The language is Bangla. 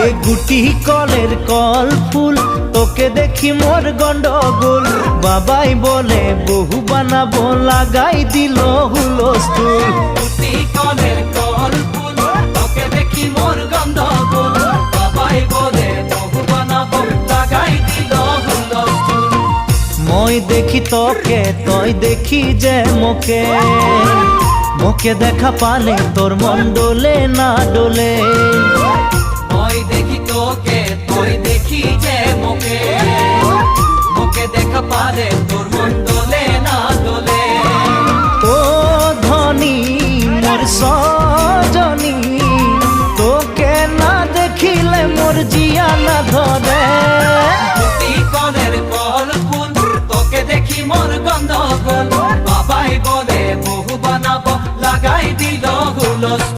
এ গুটি কলের কল ফুল তোকে দেখি মোর গন্ডগোল বাবাই বলে বহু বানাবো লাগাই দিল হুলস্থুল গুটি কলের কল ফুল তোকে দেখি মোর গন্ডগোল বাবাই বলে বহু বানাবো লাগাই দিল হুলস্থুল মই দেখি তোকে তই দেখি যে মোকে মোকে দেখা পালে তোর মন ডোলে না ডোলে মই দেখি তোকে তুই দেখি যে মোকে মোকে দেখা পালে তোর মন দোলে না দোলে ও ধনী মোর সজনী তোকে না দেখিলে মোর জিয়া না ধরে গুটি কলের কল ফুল তোকে দেখি মোর গন্ধগোল বাবাই বলে বহু বানাবো লাগাই দিল